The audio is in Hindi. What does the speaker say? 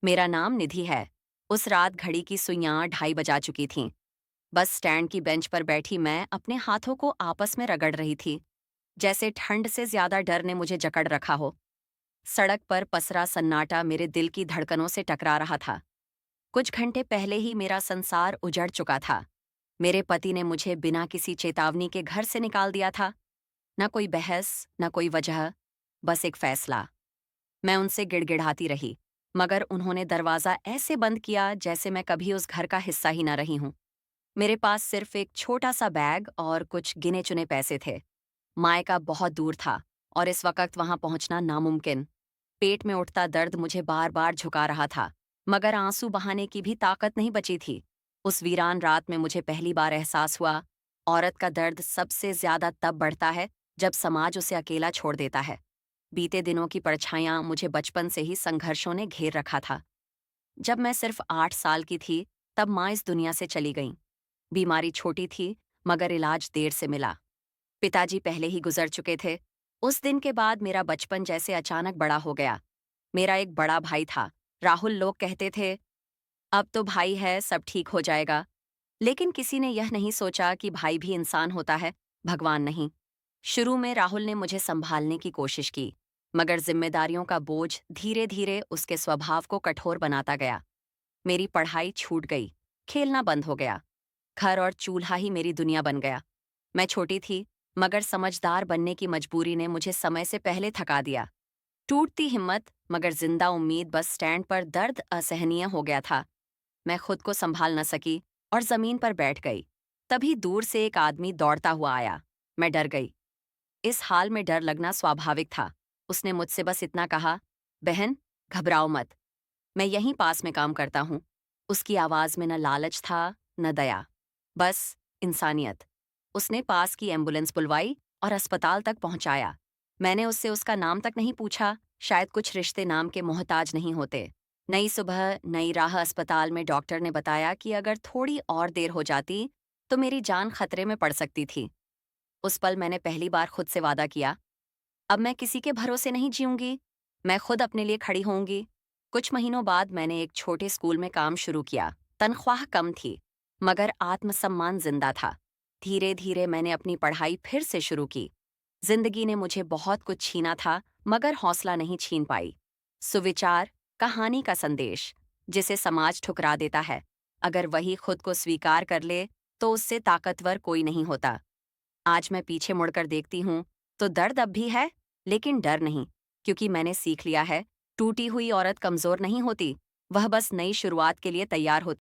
मेरा नाम निधि है। उस रात घड़ी की सुइयां 2:30 बजा चुकी थीं। बस स्टैंड की बेंच पर बैठी मैं अपने हाथों को आपस में रगड़ रही थी, जैसे ठंड से ज्यादा डर ने मुझे जकड़ रखा हो। सड़क पर पसरा सन्नाटा मेरे दिल की धड़कनों से टकरा रहा था। कुछ घंटे पहले ही मेरा संसार उजड़ चुका था। मेरे पति ने मुझे बिना किसी चेतावनी के घर से निकाल दिया था। न कोई बहस, न कोई वजह, बस एक फैसला। मैं उनसे गिड़गिड़ाती रही, मगर उन्होंने दरवाजा ऐसे बंद किया जैसे मैं कभी उस घर का हिस्सा ही न रही हूं। मेरे पास सिर्फ एक छोटा सा बैग और कुछ गिने चुने पैसे थे। मायका बहुत दूर था और इस वक्त वहां पहुंचना नामुमकिन। पेट में उठता दर्द मुझे बार बार झुका रहा था, मगर आंसू बहाने की भी ताकत नहीं बची थी। उस वीरान रात में मुझे पहली बार एहसास हुआ, औरत का दर्द सबसे ज्यादा तब बढ़ता है जब समाज उसे अकेला छोड़ देता है। बीते दिनों की परछाइयां मुझे बचपन से ही संघर्षों ने घेर रखा था। जब मैं सिर्फ 8 साल की थी, तब माँ इस दुनिया से चली गईं। बीमारी छोटी थी, मगर इलाज देर से मिला। पिताजी पहले ही गुजर चुके थे। उस दिन के बाद मेरा बचपन जैसे अचानक बड़ा हो गया। मेरा एक बड़ा भाई था, राहुल। लोग कहते थे, अब तो भाई है, सब ठीक हो जाएगा। लेकिन किसी ने यह नहीं सोचा कि भाई भी इंसान होता है, भगवान नहीं। शुरू में राहुल ने मुझे संभालने की कोशिश की, मगर जिम्मेदारियों का बोझ धीरे धीरे उसके स्वभाव को कठोर बनाता गया। मेरी पढ़ाई छूट गई, खेलना बंद हो गया। घर और चूल्हा ही मेरी दुनिया बन गया। मैं छोटी थी, मगर समझदार बनने की मजबूरी ने मुझे समय से पहले थका दिया। टूटती हिम्मत मगर जिंदा उम्मीद, बस स्टैंड पर दर्द असहनीय हो गया था। मैं खुद को संभाल न सकी और जमीन पर बैठ गई। तभी दूर से एक आदमी दौड़ता हुआ आया। मैं डर गई। इस हाल में डर लगना स्वाभाविक था। उसने मुझसे बस इतना कहा, बहन, घबराओ मत, मैं यहीं पास में काम करता हूँ। उसकी आवाज में न लालच था, न दया, बस इंसानियत। उसने पास की एम्बुलेंस बुलवाई और अस्पताल तक पहुंचाया। मैंने उससे उसका नाम तक नहीं पूछा, शायद कुछ रिश्ते नाम के मोहताज नहीं होते। नई सुबह, नई राह। अस्पताल में डॉक्टर ने बताया कि अगर थोड़ी और देर हो जाती तो मेरी जान खतरे में पड़ सकती थी। उस पल मैंने पहली बार खुद से वादा किया, अब मैं किसी के भरोसे नहीं जीऊंगी, मैं खुद अपने लिए खड़ी होऊंगी। कुछ महीनों बाद मैंने एक छोटे स्कूल में काम शुरू किया। तनख्वाह कम थी, मगर आत्मसम्मान जिंदा था। धीरे धीरे मैंने अपनी पढ़ाई फिर से शुरू की। जिंदगी ने मुझे बहुत कुछ छीना था, मगर हौसला नहीं छीन पाई। सुविचार, कहानी का संदेश, जिसे समाज ठुकरा देता है, अगर वही खुद को स्वीकार कर ले तो उससे ताकतवर कोई नहीं होता। आज मैं पीछे मुड़कर देखती हूँ तो दर्द अब भी है, लेकिन डर नहीं, क्योंकि मैंने सीख लिया है, टूटी हुई औरत कमजोर नहीं होती, वह बस नई शुरुआत के लिए तैयार होती